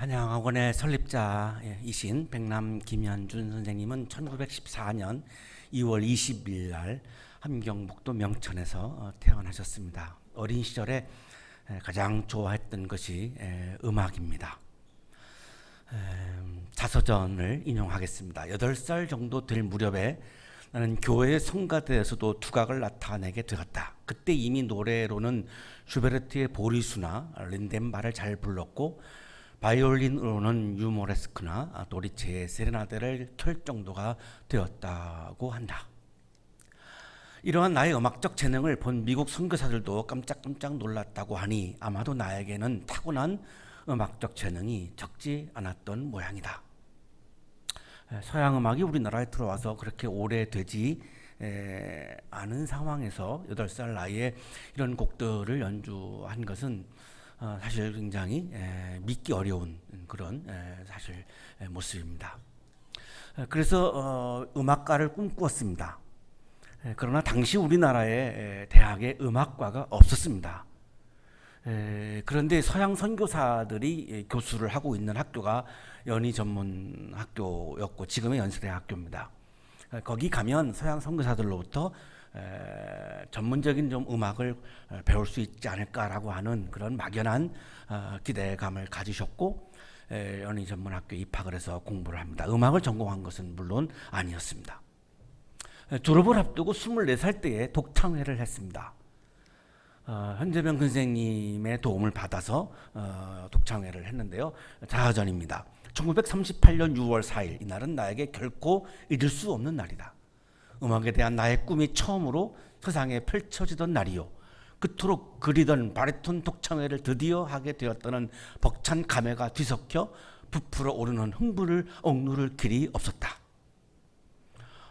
한양학원의 설립자이신 백남 김현준 선생님은 1914년 2월 20일 날 함경북도 명천에서 태어나셨습니다. 어린 시절에 가장 좋아했던 것이 음악입니다. 자서전을 인용하겠습니다. 8살 정도 될 무렵에 나는 교회 성가대에서도 두각을 나타내게 되었다. 그때 이미 노래로는 슈베르트의 보리수나 린덴바를 잘 불렀고 바이올린으로는 유모레스크나 도리체의 세레나데를 켤 정도가 되었다고 한다. 이러한 나의 음악적 재능을 본 미국 선교사들도 깜짝깜짝 놀랐다고 하니 아마도 나에게는 타고난 음악적 재능이 적지 않았던 모양이다. 서양 음악이 우리나라에 들어와서 그렇게 오래되지 않은 상황에서 8살 나이에 이런 곡들을 연주한 것은 사실 굉장히 믿기 어려운 그런 사실 모습입니다. 그래서 음악가를 꿈꾸었습니다. 그러나 당시 우리나라에 대학에 음악과가 없었습니다. 그런데 서양 선교사들이 교수를 하고 있는 학교가 연희전문학교였고 지금의 연세대학교입니다. 거기 가면 서양 선교사들로부터 전문적인 좀 음악을 배울 수 있지 않을까라고 하는 그런 막연한 기대감을 가지셨고 연희전문학교에 입학을 해서 공부를 합니다. 음악을 전공한 것은 물론 아니었습니다. 졸업을 앞두고 24살 때에 독창회를 했습니다. 현재병 선생님의 도움을 받아서 독창회를 했는데요. 자서전입니다. 1938년 6월 4일 이날은 나에게 결코 잊을 수 없는 날이다. 음악에 대한 나의 꿈이 처음으로 세상에 펼쳐지던 날이요. 그토록 그리던 바리톤 독창회를 드디어 하게 되었다는 벅찬 감회가 뒤섞여 부풀어 오르는 흥분을 억누를 길이 없었다.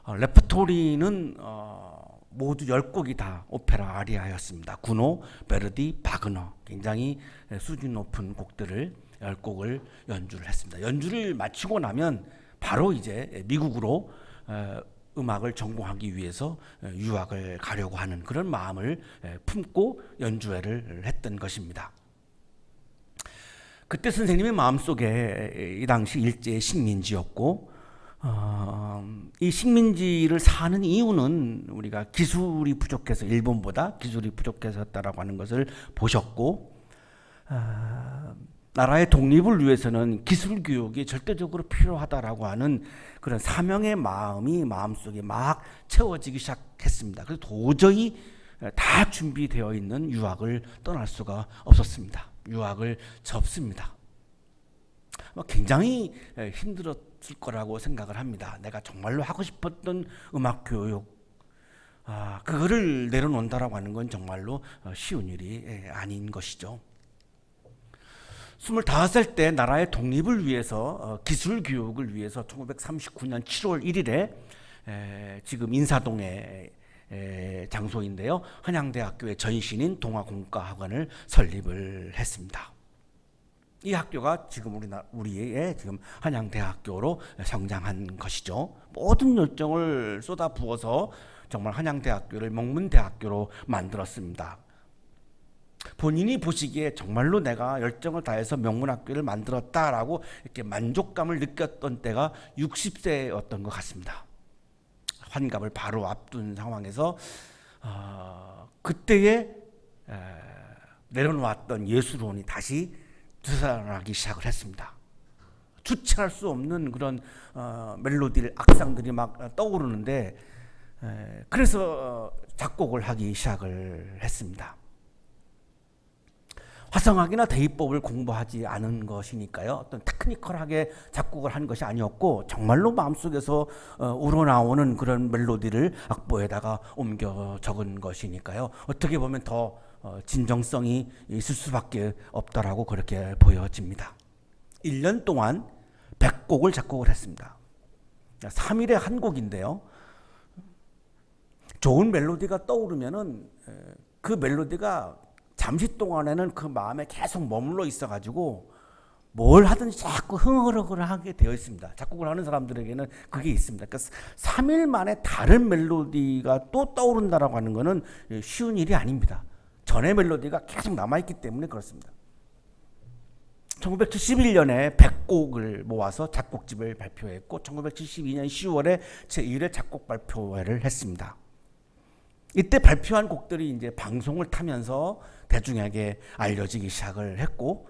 레퍼토리는 모두 10곡이 다 오페라 아리아였습니다. 구노, 베르디, 바그너 굉장히 수준 높은 곡들을 10곡을 연주를 했습니다. 연주를 마치고 나면 바로 이제 미국으로 음악을 전공하기 위해서 유학을 가려고 하는 그런 마음을 품고 연주회를 했던 것입니다. 그때 선생님의 마음속에 이 당시 일제의 식민지였고 이 식민지를 사는 이유는 우리가 기술이 부족해서 일본보다 기술이 부족해서였다라고 하는 것을 보셨고 나라의 독립을 위해서는 기술 교육이 절대적으로 필요하다라고 하는 그런 사명의 마음이 마음속에 막 채워지기 시작했습니다. 그래서 도저히 다 준비되어 있는 유학을 떠날 수가 없었습니다. 유학을 접습니다. 굉장히 힘들었을 거라고 생각을 합니다. 내가 정말로 하고 싶었던 음악 교육 그거를 내려놓는다라고 하는 건 정말로 쉬운 일이 아닌 것이죠. 25살 때 나라의 독립을 위해서 기술 교육을 위해서 1939년 7월 1일에 지금 인사동의 장소인데요. 한양대학교의 전신인 동아공과학원을 설립을 했습니다. 이 학교가 지금 우리의 지금 한양대학교로 성장한 것이죠. 모든 열정을 쏟아부어서 정말 한양대학교를 명문대학교로 만들었습니다. 본인이 보시기에 정말로 내가 열정을 다해서 명문학교를 만들었다라고 이렇게 만족감을 느꼈던 때가 60세였던 것 같습니다. 환갑을 바로 앞둔 상황에서 그때에 내려놓았던 예술론이 다시 되살아나기 시작을 했습니다. 주체할 수 없는 그런 멜로디를 악상들이 막 떠오르는데 그래서 작곡을 하기 시작을 했습니다. 화성학이나 대입법을 공부하지 않은 것이니까요. 어떤 테크니컬하게 작곡을 한 것이 아니었고 정말로 마음속에서 우러나오는 그런 멜로디를 악보에다가 옮겨 적은 것이니까요. 어떻게 보면 더 진정성이 있을 수밖에 없다라고 그렇게 보여집니다. 1년 동안 100곡을 작곡을 했습니다. 3일에 한 곡인데요. 좋은 멜로디가 떠오르면은 그 멜로디가 잠시 동안에는 그 마음에 계속 머물러 있어가지고 뭘 하든지 자꾸 흥얼흥얼하게 되어 있습니다. 작곡을 하는 사람들에게는 그게 있습니다. 그러니까 3일 만에 다른 멜로디가 또 떠오른다라고 하는 것은 쉬운 일이 아닙니다. 전의 멜로디가 계속 남아있기 때문에 그렇습니다. 1971년에 100곡을 모아서 작곡집을 발표했고 1972년 10월에 제1회 작곡 발표회를 했습니다. 이때 발표한 곡들이 이제 방송을 타면서 대중에게 알려지기 시작을 했고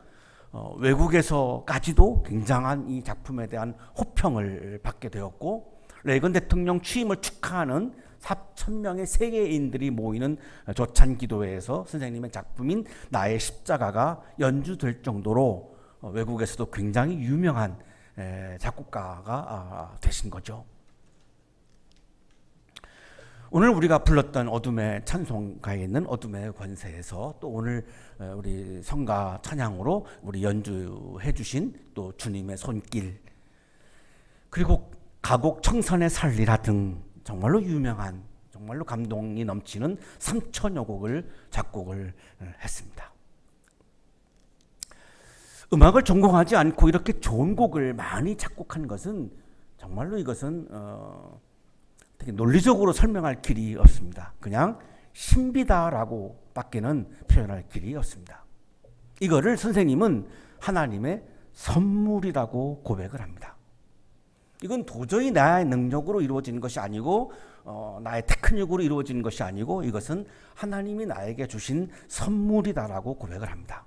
외국에서까지도 굉장한 이 작품에 대한 호평을 받게 되었고 레이건 대통령 취임을 축하하는 4,000명의 세계인들이 모이는 조찬기도회에서 선생님의 작품인 나의 십자가가 연주될 정도로 외국에서도 굉장히 유명한 작곡가가 되신 거죠. 오늘 우리가 불렀던 어둠의 찬송가에 있는 어둠의 권세에서 또 오늘 우리 성가 찬양으로 우리 연주해 주신 또 주님의 손길 그리고 가곡 청선의 살리라 등 정말로 유명한 정말로 감동이 넘치는 3,000여 곡을 작곡을 했습니다. 음악을 전공하지 않고 이렇게 좋은 곡을 많이 작곡한 것은 정말로 이것은 되게 논리적으로 설명할 길이 없습니다. 그냥 신비다라고 밖에는 표현할 길이 없습니다. 이거를 선생님은 하나님의 선물이라고 고백을 합니다. 이건 도저히 나의 능력으로 이루어지는 것이 아니고 나의 테크닉으로 이루어지는 것이 아니고 이것은 하나님이 나에게 주신 선물이다라고 고백을 합니다.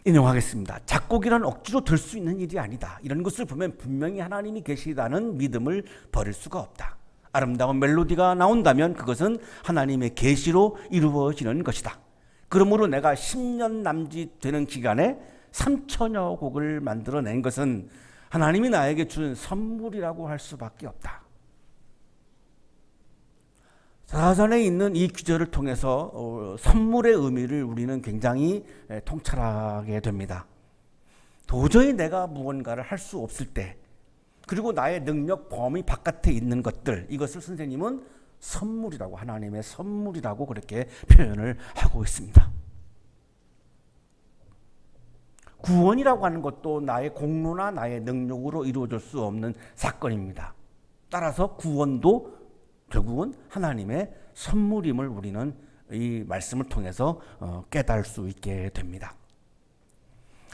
인용하겠습니다. 작곡이란 억지로 될 수 있는 일이 아니다. 이런 것을 보면 분명히 하나님이 계시다는 믿음을 버릴 수가 없다. 아름다운 멜로디가 나온다면 그것은 하나님의 계시로 이루어지는 것이다. 그러므로 내가 10년 남짓 되는 기간에 3,000여 곡을 만들어낸 것은 하나님이 나에게 준 선물이라고 할 수밖에 없다. 사전에 있는 이 구절을 통해서 선물의 의미를 우리는 굉장히 통찰하게 됩니다. 도저히 내가 무언가를 할 수 없을 때 그리고 나의 능력 범위 바깥에 있는 것들 이것을 선생님은 선물이라고 하나님의 선물이라고 그렇게 표현을 하고 있습니다. 구원이라고 하는 것도 나의 공로나 나의 능력으로 이루어질 수 없는 사건입니다. 따라서 구원도 결국은 하나님의 선물임을 우리는 이 말씀을 통해서 깨달을 수 있게 됩니다.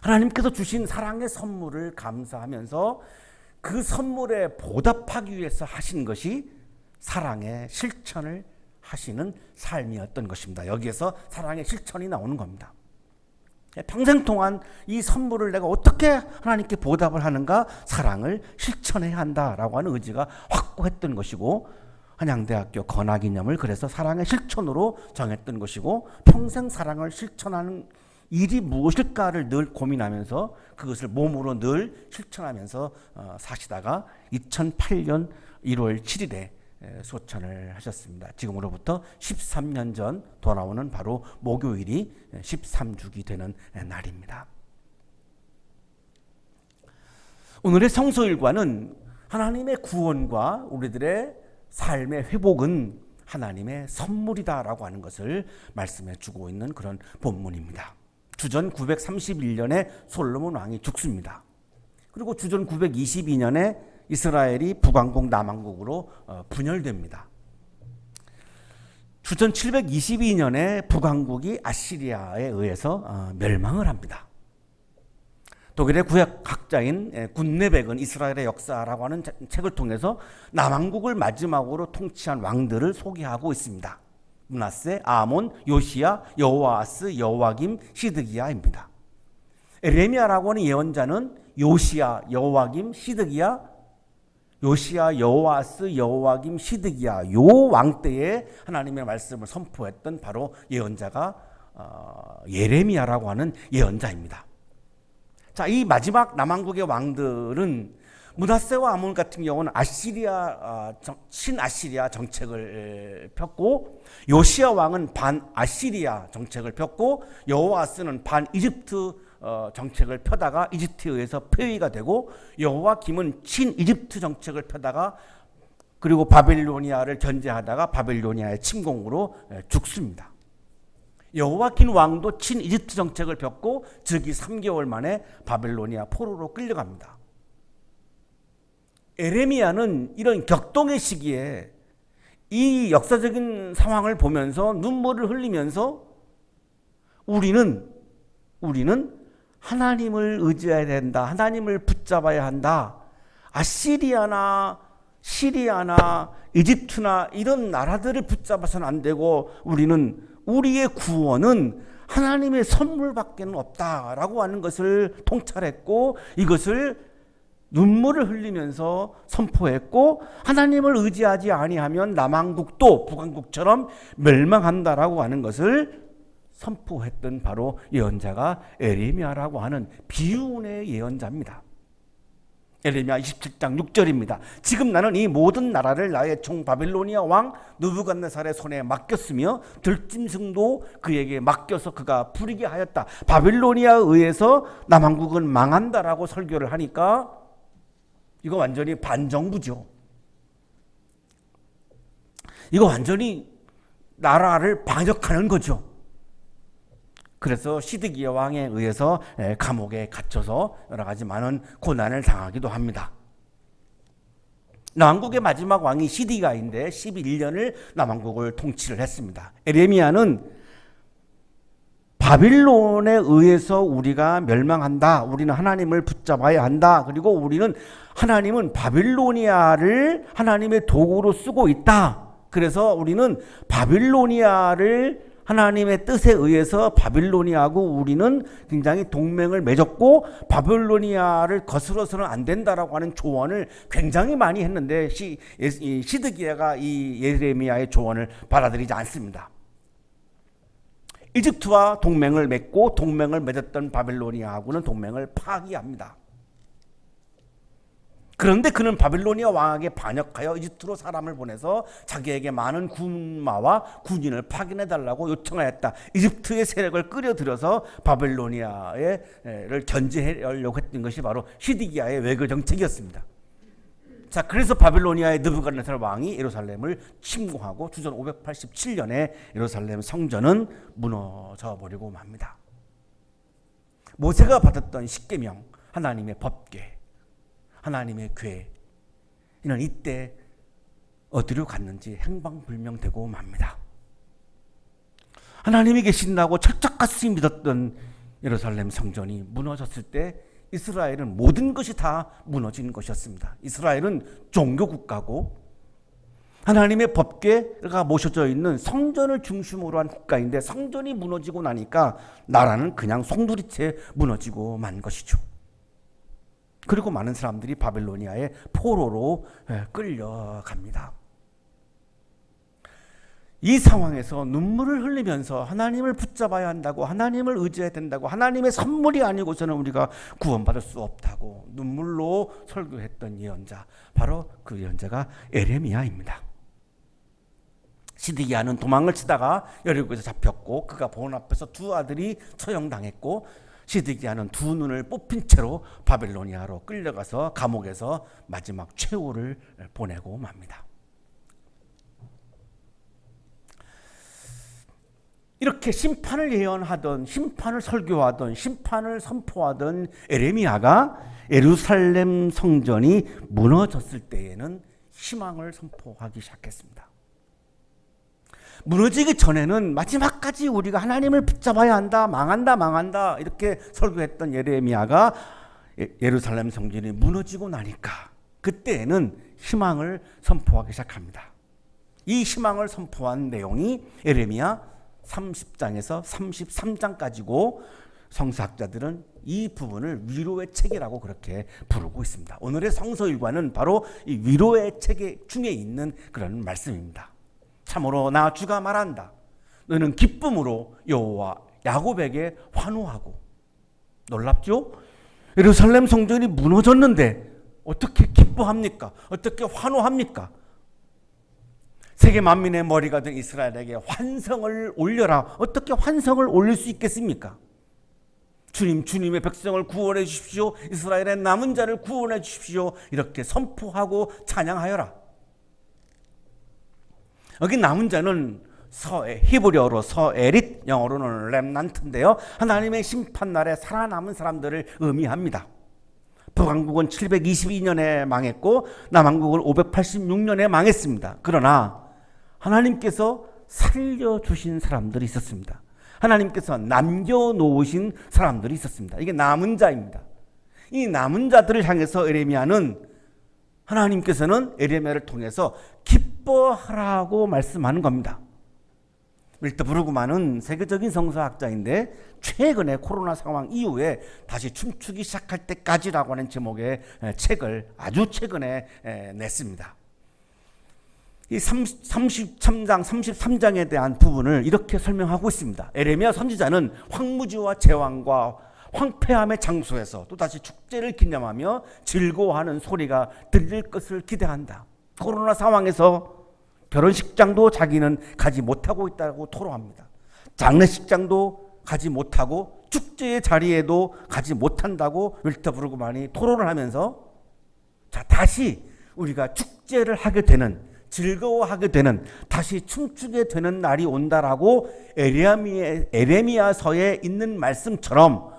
하나님께서 주신 사랑의 선물을 감사하면서 그 선물에 보답하기 위해서 하신 것이 사랑의 실천을 하시는 삶이었던 것입니다. 여기에서 사랑의 실천이 나오는 겁니다. 평생 동안 이 선물을 내가 어떻게 하나님께 보답을 하는가? 사랑을 실천해야 한다라고 하는 의지가 확고했던 것이고 한양대학교 건화기념을 그래서 사랑의 실천으로 정했던 것이고 평생 사랑을 실천하는 일이 무엇일까를 늘 고민하면서 그것을 몸으로 늘 실천하면서 사시다가 2008년 1월 7일에 소천을 하셨습니다. 지금으로부터 13년 전 돌아오는 바로 목요일이 13주기 되는 날입니다. 오늘의 성소일과는 하나님의 구원과 우리들의 삶의 회복은 하나님의 선물이다라고 하는 것을 말씀해 주고 있는 그런 본문입니다. 주전 931년에 솔로몬 왕이 죽습니다. 그리고 주전 922년에 이스라엘이 북왕국 남왕국으로 분열됩니다. 주전 722년에 북왕국이 아시리아에 의해서 멸망을 합니다. 독일의 구약학자인 굿네벡은 이스라엘의 역사라고 하는 책을 통해서 남왕국을 마지막으로 통치한 왕들을 소개하고 있습니다. 므낫세, 아몬, 요시야, 여호아스, 여호와김, 시드기야입니다. 에레미야라고 하는 예언자는 요시야, 여호와김, 시드기야, 요시야, 여호아스, 여호와김, 시드기야 요 왕 때에 하나님의 말씀을 선포했던 바로 예언자가 예레미야라고 하는 예언자입니다. 자, 이 마지막 남왕국의 왕들은 므낫세와 아몬 같은 경우는 신아시리아 정책을 폈고 요시야 왕은 반아시리아 정책을 폈고 여호아스는 반이집트 정책을 펴다가 이집트에 의해서 폐위가 되고 여호와김은 친이집트 정책을 펴다가 그리고 바벨로니아를 견제하다가 바벨로니아의 침공으로 죽습니다. 여호와킨 왕도 친이집트 정책을 폈고 즉위 3개월 만에 바벨로니아 포로로 끌려갑니다. 에레미야는 이런 격동의 시기에 이 역사적인 상황을 보면서 눈물을 흘리면서 우리는 우리는 하나님을 의지해야 된다. 하나님을 붙잡아야 한다. 아시리아나 시리아나 이집트나 이런 나라들을 붙잡아서는 안 되고 우리는 우리의 구원은 하나님의 선물밖에는 없다라고 하는 것을 통찰했고 이것을 눈물을 흘리면서 선포했고 하나님을 의지하지 아니하면 남한국도 북한국처럼 멸망한다라고 하는 것을 선포했던 바로 예언자가 에레미야라고 하는 비유의 예언자입니다. 에레미야 27장 6절입니다. 지금 나는 이 모든 나라를 나의 종 바빌로니아 왕 느부갓네살의 손에 맡겼으며 들짐승도 그에게 맡겨서 그가 부리게 하였다. 바빌로니아에 의해서 남한국은 망한다라고 설교를 하니까 이거 완전히 반정부죠. 이거 완전히 나라를 반역하는 거죠. 그래서 시드기야 왕에 의해서 감옥에 갇혀서 여러 가지 많은 고난을 당하기도 합니다. 남한국의 마지막 왕이 시드기야인데 11년을 남한국을 통치를 했습니다. 에레미야는 바빌론에 의해서 우리가 멸망한다. 우리는 하나님을 붙잡아야 한다. 그리고 우리는 하나님은 바빌로니아를 하나님의 도구로 쓰고 있다. 그래서 우리는 바빌로니아를 하나님의 뜻에 의해서 바빌로니아하고 우리는 굉장히 동맹을 맺었고 바빌로니아를 거스러서는 안 된다라고 하는 조언을 굉장히 많이 했는데 시드기야가 이 예레미야의 조언을 받아들이지 않습니다. 이집트와 동맹을 맺고 동맹을 맺었던 바빌로니아하고는 동맹을 파기합니다. 그런데 그는 바빌로니아 왕에게 반역하여 이집트로 사람을 보내서 자기에게 많은 군마와 군인을 파견해달라고 요청하였다. 이집트의 세력을 끌어들여서 바빌로니아를 견제하려고 했던 것이 바로 시드기야의 외교 정책이었습니다. 자, 그래서 바빌로니아의 느부갓네살 왕이 예루살렘을 침공하고 주전 587년에 예루살렘 성전은 무너져 버리고 맙니다. 모세가 받았던 십계명, 하나님의 법궤, 하나님의 궤, 이는 이때 어디로 갔는지 행방불명되고 맙니다. 하나님이 계신다고 철석같이 믿었던 예루살렘 성전이 무너졌을 때 이스라엘은 모든 것이 다 무너진 것이었습니다. 이스라엘은 종교국가고 하나님의 법궤가 모셔져 있는 성전을 중심으로 한 국가인데 성전이 무너지고 나니까 나라는 그냥 송두리째 무너지고 만 것이죠. 그리고 많은 사람들이 바빌로니아의 포로로 끌려갑니다. 이 상황에서 눈물을 흘리면서 하나님을 붙잡아야 한다고, 하나님을 의지해야 된다고, 하나님의 선물이 아니고서는 우리가 구원받을 수 없다고 눈물로 설교했던 예언자, 바로 그 예언자가 에레미야입니다. 시드기야는 도망을 치다가 여리고에서 잡혔고 그가 본 앞에서 두 아들이 처형당했고 시드기야는 두 눈을 뽑힌 채로 바빌로니아로 끌려가서 감옥에서 마지막 최후를 보내고 맙니다. 이렇게 심판을 예언하던, 심판을 설교하던, 심판을 선포하던 에레미야가 예루살렘 성전이 무너졌을 때에는 희망을 선포하기 시작했습니다. 무너지기 전에는 마지막까지 우리가 하나님을 붙잡아야 한다, 망한다 이렇게 설교했던 예레미야가 예루살렘 성전이 무너지고 나니까 그때에는 희망을 선포하기 시작합니다. 이 희망을 선포한 내용이 예레미야 30장에서 33장까지고 성서학자들은 이 부분을 위로의 책이라고 그렇게 부르고 있습니다. 오늘의 성서일과는 바로 이 위로의 책 중에 있는 그런 말씀입니다. 참으로 나 주가 말한다. 너는 기쁨으로 여호와 야곱에게 환호하고. 놀랍죠? 예루살렘 성전이 무너졌는데 어떻게 기뻐합니까? 어떻게 환호합니까? 세계 만민의 머리가 된 이스라엘에게 환성을 올려라. 어떻게 환성을 올릴 수 있겠습니까? 주님의 백성을 구원해 주십시오. 이스라엘의 남은 자를 구원해 주십시오. 이렇게 선포하고 찬양하여라. 여기 남은 자는 히브리어로 서에릿, 영어로는 렘넌트인데요. 하나님의 심판날에 살아남은 사람들을 의미합니다. 북왕국은 722년에 망했고 남한국은 586년에 망했습니다. 그러나 하나님께서 살려주신 사람들이 있었습니다. 하나님께서 남겨놓으신 사람들이 있었습니다. 이게 남은 자입니다. 이 남은 자들을 향해서 에레미야는 하나님께서는 에레미야를 통해서 기뻐하라고 말씀하는 겁니다. 밀터 브루그만은 세계적인 성서학자인데 최근에 코로나 상황 이후에 다시 춤추기 시작할 때까지라고 하는 제목의 책을 아주 최근에 냈습니다. 이 33장, 33장에 대한 부분을 이렇게 설명하고 있습니다. 에레미야 선지자는 황무지와 제왕과 황폐함의 장소에서 또다시 축제를 기념하며 즐거워하는 소리가 들릴 것을 기대한다. 코로나 상황에서 결혼식장도 자기는 가지 못하고 있다고 토로합니다. 장례식장도 가지 못하고 축제의 자리에도 가지 못한다고 밀터 브루그만이 토론을 하면서 다시 우리가 축제를 하게 되는, 즐거워하게 되는, 다시 춤추게 되는 날이 온다라고 에레미야서에 있는 말씀처럼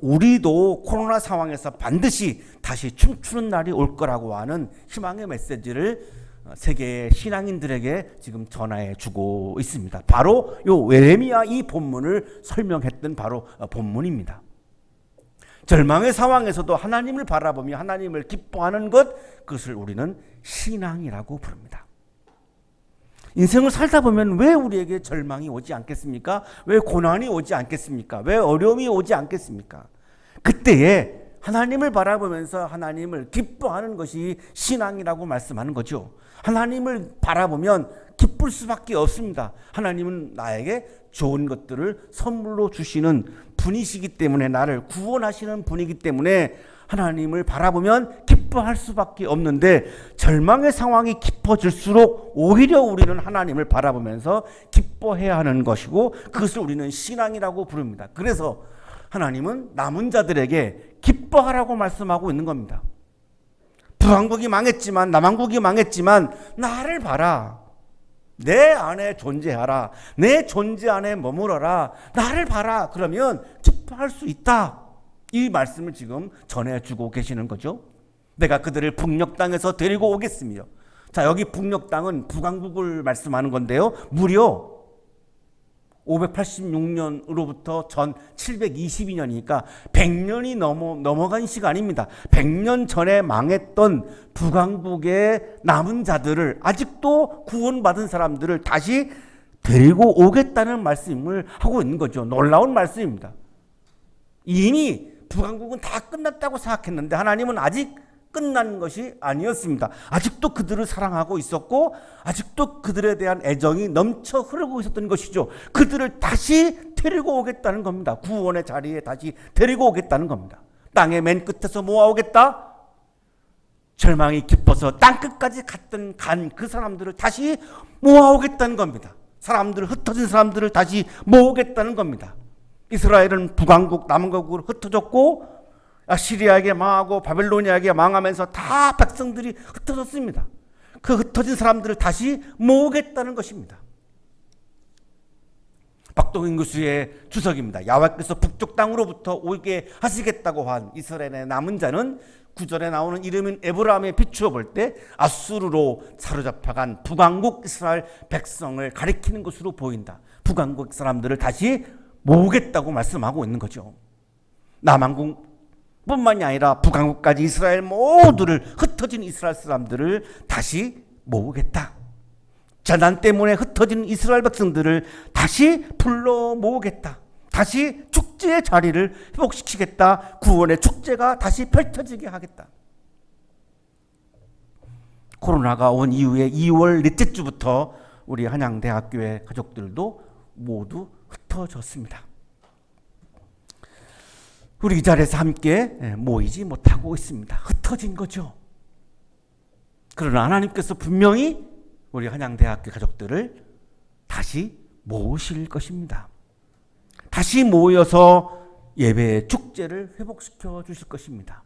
우리도 코로나 상황에서 반드시 다시 춤추는 날이 올 거라고 하는 희망의 메시지를 세계의 신앙인들에게 지금 전하해 주고 있습니다. 바로 요 에레미야 이 본문을 설명했던 바로 본문입니다. 절망의 상황에서도 하나님을 바라보며 하나님을 기뻐하는 것, 그것을 우리는 신앙이라고 부릅니다. 인생을 살다 보면 왜 우리에게 절망이 오지 않겠습니까? 왜 고난이 오지 않겠습니까? 왜 어려움이 오지 않겠습니까? 그때에 하나님을 바라보면서 하나님을 기뻐하는 것이 신앙이라고 말씀하는 거죠. 하나님을 바라보면 기쁠 수밖에 없습니다. 하나님은 나에게 좋은 것들을 선물로 주시는 분이시기 때문에, 나를 구원하시는 분이기 때문에 하나님을 바라보면 기뻐할 수밖에 없는데, 절망의 상황이 깊어질수록 오히려 우리는 하나님을 바라보면서 기뻐해야 하는 것이고, 그것을 우리는 신앙이라고 부릅니다. 그래서 하나님은 남은 자들에게 기뻐하라고 말씀하고 있는 겁니다. 북왕국이 망했지만, 남왕국이 망했지만 나를 봐라. 내 안에 존재하라. 내 존재 안에 머물러라. 나를 봐라. 그러면 기뻐할 수 있다. 이 말씀을 지금 전해주고 계시는 거죠. 내가 그들을 북녘 땅에서 데리고 오겠으며. 자, 여기 북녘 땅은 북왕국을 말씀하는 건데요. 무려 586년으로부터 전 722년이니까 100년이 넘어간 시간입니다. 100년 전에 망했던 북왕국의 남은 자들을, 아직도 구원받은 사람들을 다시 데리고 오겠다는 말씀을 하고 있는 거죠. 놀라운 말씀입니다. 이미 북왕국은 다 끝났다고 생각했는데 하나님은 아직 끝난 것이 아니었습니다. 아직도 그들을 사랑하고 있었고, 아직도 그들에 대한 애정이 넘쳐 흐르고 있었던 것이죠. 그들을 다시 데리고 오겠다는 겁니다. 구원의 자리에 다시 데리고 오겠다는 겁니다. 땅의 맨 끝에서 모아오겠다. 절망이 깊어서 땅끝까지 간 그 사람들을 다시 모아오겠다는 겁니다. 흩어진 사람들을 다시 모으겠다는 겁니다. 이스라엘은 북왕국, 남왕국으로 흩어졌고, 아시리아에게 망하고 바벨로니아에게 망하면서 다 백성들이 흩어졌습니다. 그 흩어진 사람들을 다시 모으겠다는 것입니다. 박동인 교수의 주석입니다. 야훼께서 북쪽 땅으로부터 오게 하시겠다고 한 이스라엘의 남은 자는 구절에 나오는 이름인 에브라임에 비추어 볼 때 아수르로 사로잡혀간 북왕국 이스라엘 백성을 가리키는 것으로 보인다. 북왕국 사람들을 다시 모으겠다고 말씀하고 있는 거죠. 남왕국 뿐만이 아니라 북왕국까지 이스라엘 모두를, 흩어진 이스라엘 사람들을 다시 모으겠다. 재난 때문에 흩어진 이스라엘 백성들을 다시 불러 모으겠다. 다시 축제의 자리를 회복시키겠다. 구원의 축제가 다시 펼쳐지게 하겠다. 코로나가 온 이후에 2월 넷째 주부터 우리 한양대학교의 가족들도 모두 흩어졌습니다. 우리 이 자리에서 함께 모이지 못하고 있습니다. 흩어진 거죠. 그러나 하나님께서 분명히 우리 한양대학교 가족들을 다시 모으실 것입니다. 다시 모여서 예배의 축제를 회복시켜 주실 것입니다.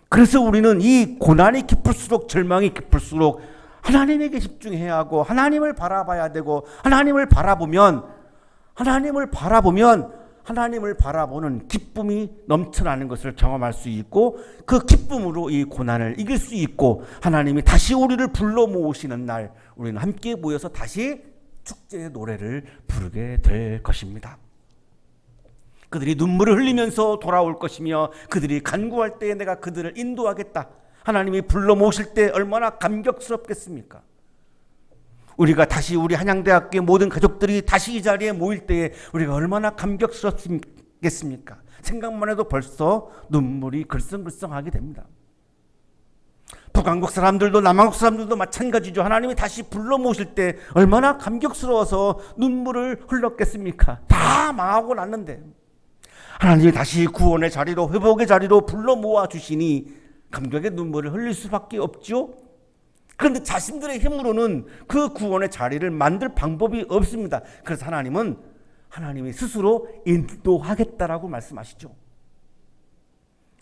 그래서 우리는 이 고난이 깊을수록, 절망이 깊을수록 하나님에게 집중해야 하고, 하나님을 바라봐야 되고, 하나님을 바라보는 기쁨이 넘쳐나는 것을 경험할 수 있고, 그 기쁨으로 이 고난을 이길 수 있고, 하나님이 다시 우리를 불러 모으시는 날 우리는 함께 모여서 다시 축제의 노래를 부르게 될 것입니다. 그들이 눈물을 흘리면서 돌아올 것이며 그들이 간구할 때에 내가 그들을 인도하겠다. 하나님이 불러 모실 때 얼마나 감격스럽겠습니까? 우리가 다시 우리 한양대학교의 모든 가족들이 다시 이 자리에 모일 때에 우리가 얼마나 감격스럽겠습니까? 생각만 해도 벌써 눈물이 글썽글썽하게 됩니다. 북한국 사람들도 남한국 사람들도 마찬가지죠. 하나님이 다시 불러 모실 때 얼마나 감격스러워서 눈물을 흘렸겠습니까? 다 망하고 났는데 하나님이 다시 구원의 자리로, 회복의 자리로 불러 모아 주시니 감격의 눈물을 흘릴 수밖에 없죠. 그런데 자신들의 힘으로는 그 구원의 자리를 만들 방법이 없습니다. 그래서 하나님은 하나님이 스스로 인도하겠다라고 말씀하시죠.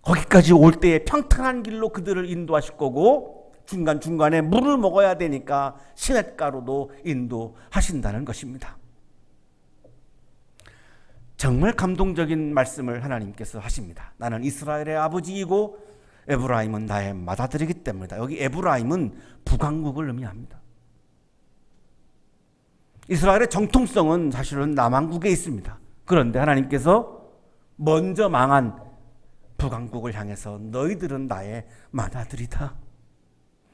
거기까지 올 때에 평탄한 길로 그들을 인도하실 거고 중간중간에 물을 먹어야 되니까 시냇가로도 인도하신다는 것입니다. 정말 감동적인 말씀을 하나님께서 하십니다. 나는 이스라엘의 아버지이고 에브라임은 나의 맏아들이기 때문이다. 여기 에브라임은 북왕국을 의미합니다. 이스라엘의 정통성은 사실은 남왕국에 있습니다. 그런데 하나님께서 먼저 망한 북왕국을 향해서 너희들은 나의 맏아들이다.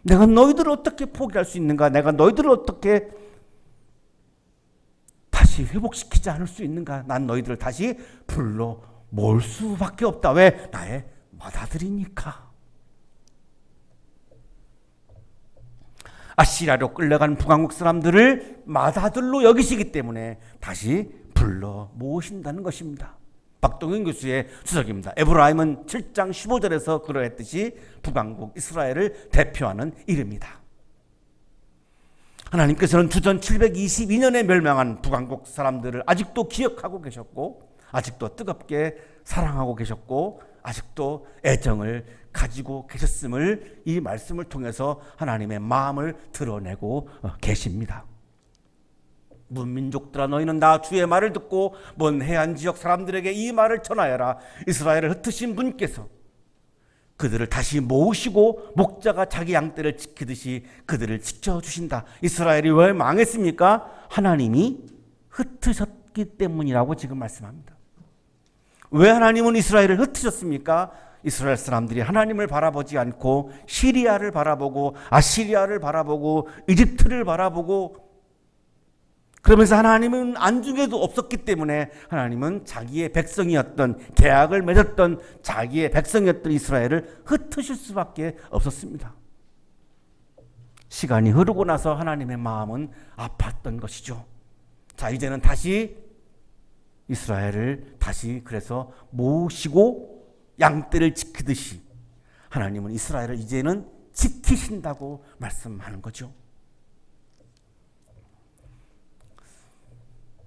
내가 너희들을 어떻게 포기할 수 있는가? 내가 너희들을 어떻게 다시 회복시키지 않을 수 있는가? 난 너희들을 다시 불러 모을 수밖에 없다. 왜? 나의 맏아들이니까. 아시리아로 끌려간 북왕국 사람들을 맏아들로 여기시기 때문에 다시 불러 모으신다는 것입니다. 박동현 교수의 주석입니다. 에브라임은 7장 15절에서 그러했듯이 북왕국 이스라엘을 대표하는 이름이다. 하나님께서는 주전 722년에 멸망한 북왕국 사람들을 아직도 기억하고 계셨고 아직도 뜨겁게 사랑하고 계셨고 아직도 애정을 가지고 계셨음을 이 말씀을 통해서 하나님의 마음을 드러내고 계십니다. 문민족들아 너희는 나 주의 말을 듣고 먼 해안 지역 사람들에게 이 말을 전하여라. 이스라엘을 흩으신 분께서 그들을 다시 모으시고 목자가 자기 양떼를 지키듯이 그들을 지켜주신다. 이스라엘이 왜 망했습니까? 하나님이 흩으셨기 때문이라고 지금 말씀합니다. 왜 하나님은 이스라엘을 흩으셨습니까? 이스라엘 사람들이 하나님을 바라보지 않고 시리아를 바라보고 아시리아를 바라보고 이집트를 바라보고 그러면서 하나님은 안중에도 없었기 때문에 하나님은 자기의 백성이었던 계약을 맺었던 자기의 백성이었던 이스라엘을 흩으실 수밖에 없었습니다. 시간이 흐르고 나서 하나님의 마음은 아팠던 것이죠. 자, 이제는 다시 이스라엘을 다시 그래서 모으시고 양떼를 지키듯이 하나님은 이스라엘을 이제는 지키신다고 말씀하는 거죠.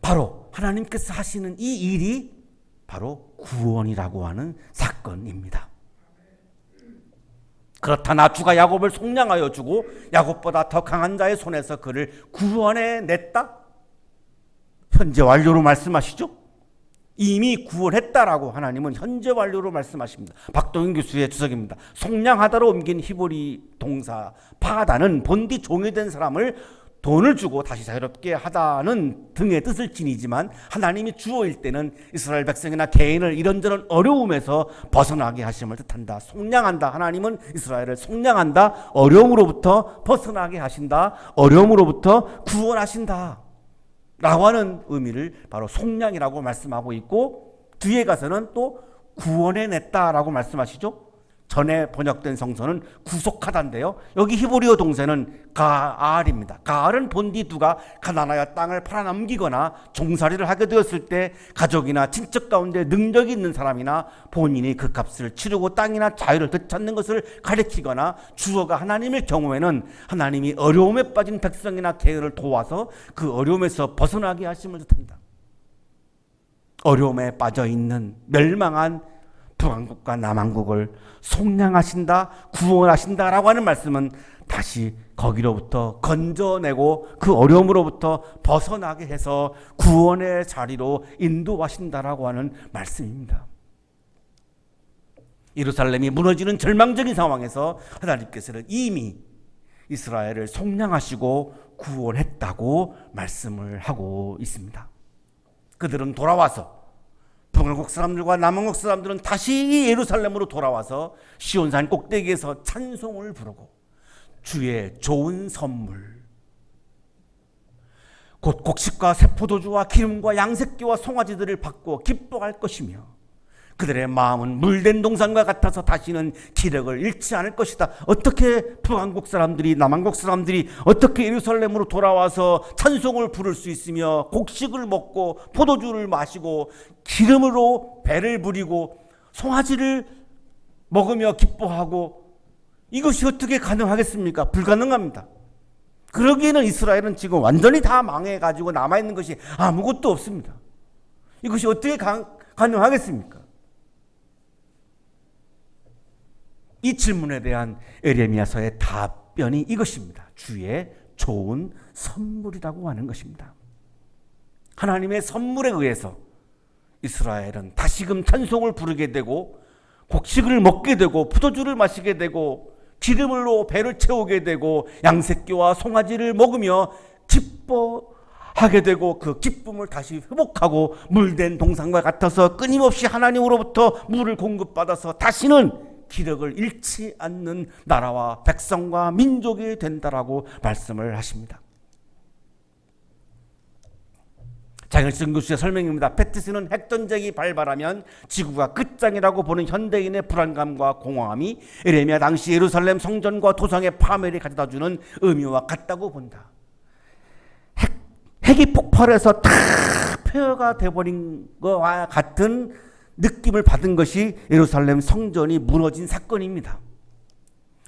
바로 하나님께서 하시는 이 일이 바로 구원이라고 하는 사건입니다. 그렇다나 주가 야곱을 속량하여 주고 야곱보다 더 강한 자의 손에서 그를 구원해 냈다? 현재 완료로 말씀하시죠? 이미 구원했다라고 하나님은 현재 완료로 말씀하십니다. 박동인 교수의 주석입니다. 속량하다로 옮긴 히브리 동사 파다는 본디 종이 된 사람을 돈을 주고 다시 자유롭게 하다는 등의 뜻을 지니지만 하나님이 주어일 때는 이스라엘 백성이나 개인을 이런저런 어려움에서 벗어나게 하심을 뜻한다. 속량한다. 하나님은 이스라엘을 속량한다. 어려움으로부터 벗어나게 하신다. 어려움으로부터 구원하신다. 라고 하는 의미를 바로 속량이라고 말씀하고 있고 뒤에 가서는 또 구원해냈다라고 말씀하시죠. 전에 번역된 성서는 구속하다인데요. 여기 히브리어 동사는 가알입니다. 가알은 본디두가 가나안의 땅을 팔아넘기거나 종살이를 하게 되었을 때 가족이나 친척 가운데 능력이 있는 사람이나 본인이 그 값을 치르고 땅이나 자유를 되찾는 것을 가리키거나 주어가 하나님일 경우에는 하나님이 어려움에 빠진 백성이나 개인을 도와서 그 어려움에서 벗어나게 하심을 뜻합니다. 어려움에 빠져있는 멸망한 북왕국과 남왕국을 속량하신다, 구원하신다라고 하는 말씀은 다시 거기로부터 건져내고 그 어려움으로부터 벗어나게 해서 구원의 자리로 인도하신다라고 하는 말씀입니다. 예루살렘이 무너지는 절망적인 상황에서 하나님께서는 이미 이스라엘을 속량하시고 구원했다고 말씀을 하고 있습니다. 그들은 돌아와서 북왕국 사람들과 남왕국 사람들은 다시 예루살렘으로 돌아와서 시온산 꼭대기에서 찬송을 부르고 주의 좋은 선물 곧 곡식과 새포도주와 기름과 양새끼와 송아지들을 받고 기뻐할 것이며 그들의 마음은 물된 동산과 같아서 다시는 기력을 잃지 않을 것이다. 어떻게 북왕국 사람들이 남왕국 사람들이 어떻게 예루살렘으로 돌아와서 찬송을 부를 수 있으며 곡식을 먹고 포도주를 마시고 기름으로 배를 부리고 송아지를 먹으며 기뻐하고 이것이 어떻게 가능하겠습니까? 불가능합니다. 그러기에는 이스라엘은 지금 완전히 다 망해가지고 남아있는 것이 아무것도 없습니다. 이것이 어떻게 가능하겠습니까? 이 질문에 대한 에레미야서의 답변이 이것입니다. 주의 좋은 선물이라고 하는 것입니다. 하나님의 선물에 의해서 이스라엘은 다시금 찬송을 부르게 되고 곡식을 먹게 되고 포도주를 마시게 되고 기름으로 배를 채우게 되고 양새끼와 송아지를 먹으며 기뻐하게 되고 그 기쁨을 다시 회복하고 물된 동산과 같아서 끊임없이 하나님으로부터 물을 공급받아서 다시는 기력을 잃지 않는 나라와 백성과 민족이 된다라고 말씀을 하십니다. 장일승 교수의 설명입니다. 패티스는 핵전쟁이 발발하면 지구가 끝장이라고 보는 현대인의 불안감과 공허함이 에레미야 당시 예루살렘 성전과 도성의 파멸이 가져다주는 의미와 같다고 본다. 핵이 폭발해서 다 폐허가 돼버린 것과 같은 느낌을 받은 것이 예루살렘 성전이 무너진 사건입니다.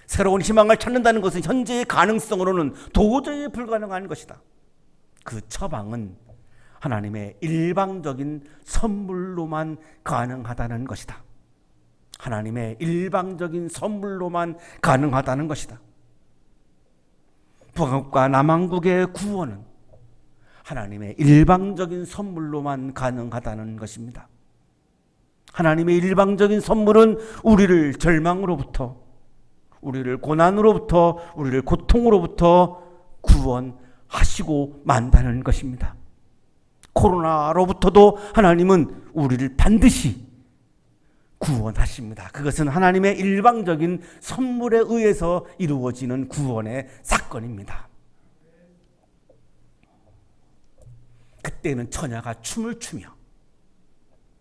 새로운 희망을 찾는다는 것은 현재의 가능성으로는 도저히 불가능한 것이다. 그 처방은 하나님의 일방적인 선물로만 가능하다는 것이다. 하나님의 일방적인 선물로만 가능하다는 것이다. 북왕국과 남왕국의 구원은 하나님의 일방적인 선물로만 가능하다는 것입니다. 하나님의 일방적인 선물은 우리를 절망으로부터, 우리를 고난으로부터, 우리를 고통으로부터 구원하시고 만다는 것입니다. 코로나로부터도 하나님은 우리를 반드시 구원하십니다. 그것은 하나님의 일방적인 선물에 의해서 이루어지는 구원의 사건입니다. 그때는 처녀가 춤을 추며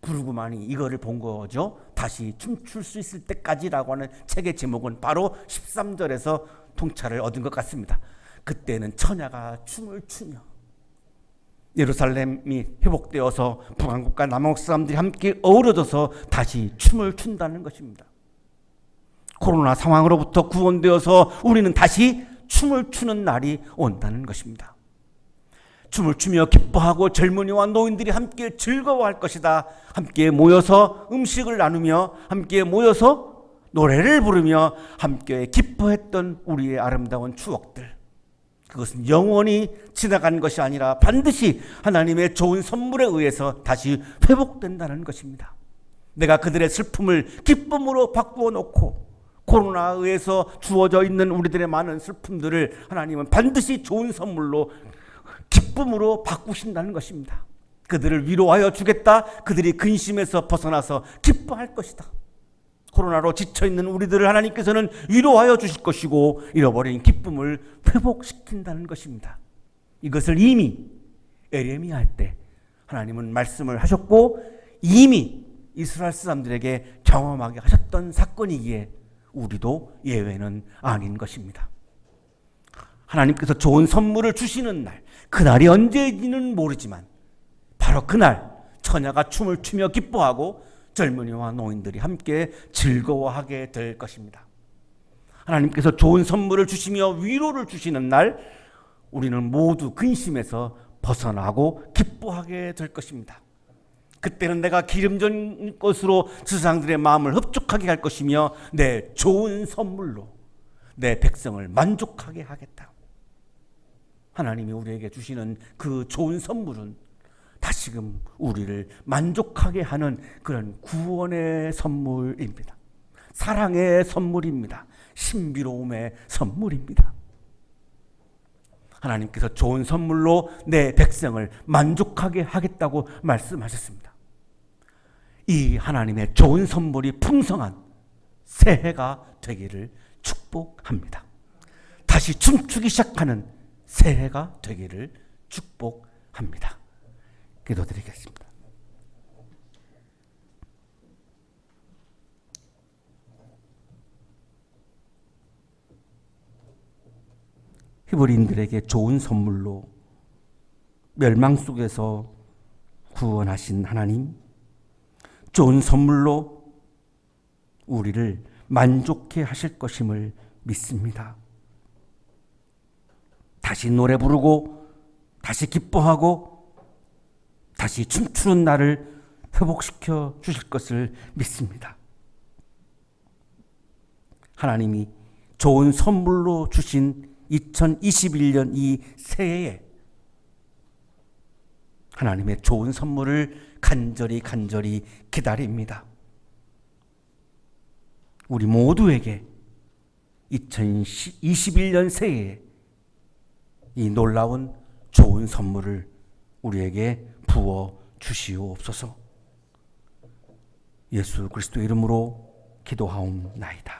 부르고만이 이거를 본 거죠. 다시 춤출 수 있을 때까지라고 하는 책의 제목은 바로 13절에서 통찰을 얻은 것 같습니다. 그때는 처녀가 춤을 추며 예루살렘이 회복되어서 북왕국과 남왕국 사람들이 함께 어우러져서 다시 춤을 춘다는 것입니다. 코로나 상황으로부터 구원되어서 우리는 다시 춤을 추는 날이 온다는 것입니다. 춤을 추며 기뻐하고 젊은이와 노인들이 함께 즐거워할 것이다. 함께 모여서 음식을 나누며 함께 모여서 노래를 부르며 함께 기뻐했던 우리의 아름다운 추억들, 그것은 영원히 지나간 것이 아니라 반드시 하나님의 좋은 선물에 의해서 다시 회복된다는 것입니다. 내가 그들의 슬픔을 기쁨으로 바꾸어 놓고 코로나에 의해서 주어져 있는 우리들의 많은 슬픔들을 하나님은 반드시 좋은 선물로 기쁨으로 바꾸신다는 것입니다. 그들을 위로하여 주겠다. 그들이 근심에서 벗어나서 기뻐할 것이다. 코로나로 지쳐있는 우리들을 하나님께서는 위로하여 주실 것이고 잃어버린 기쁨을 회복시킨다는 것입니다. 이것을 이미 에레미야 할 때 하나님은 말씀을 하셨고 이미 이스라엘 사람들에게 경험하게 하셨던 사건이기에 우리도 예외는 아닌 것입니다. 하나님께서 좋은 선물을 주시는 날, 그날이 언제인지는 모르지만 바로 그날 처녀가 춤을 추며 기뻐하고 젊은이와 노인들이 함께 즐거워하게 될 것입니다. 하나님께서 좋은 선물을 주시며 위로를 주시는 날 우리는 모두 근심에서 벗어나고 기뻐하게 될 것입니다. 그때는 내가 기름진 것으로 세상들의 마음을 흡족하게 할 것이며 내 좋은 선물로 내 백성을 만족하게 하겠다. 하나님이 우리에게 주시는 그 좋은 선물은 다시금 우리를 만족하게 하는 그런 구원의 선물입니다. 사랑의 선물입니다. 신비로움의 선물입니다. 하나님께서 좋은 선물로 내 백성을 만족하게 하겠다고 말씀하셨습니다. 이 하나님의 좋은 선물이 풍성한 새해가 되기를 축복합니다. 다시 춤추기 시작하는 새해가 되기를 축복합니다. 기도드리겠습니다. 히브리인들에게 좋은 선물로 멸망 속에서 구원하신 하나님, 좋은 선물로 우리를 만족해 하실 것임을 믿습니다. 다시 노래 부르고 다시 기뻐하고 다시 춤추는 날을 회복시켜 주실 것을 믿습니다. 하나님이 좋은 선물로 주신 2021년 이 새해에 하나님의 좋은 선물을 간절히 기다립니다. 우리 모두에게 2021년 새해에 이 놀라운 좋은 선물을 우리에게 부어 주시옵소서. 예수 그리스도 이름으로 기도하옵나이다.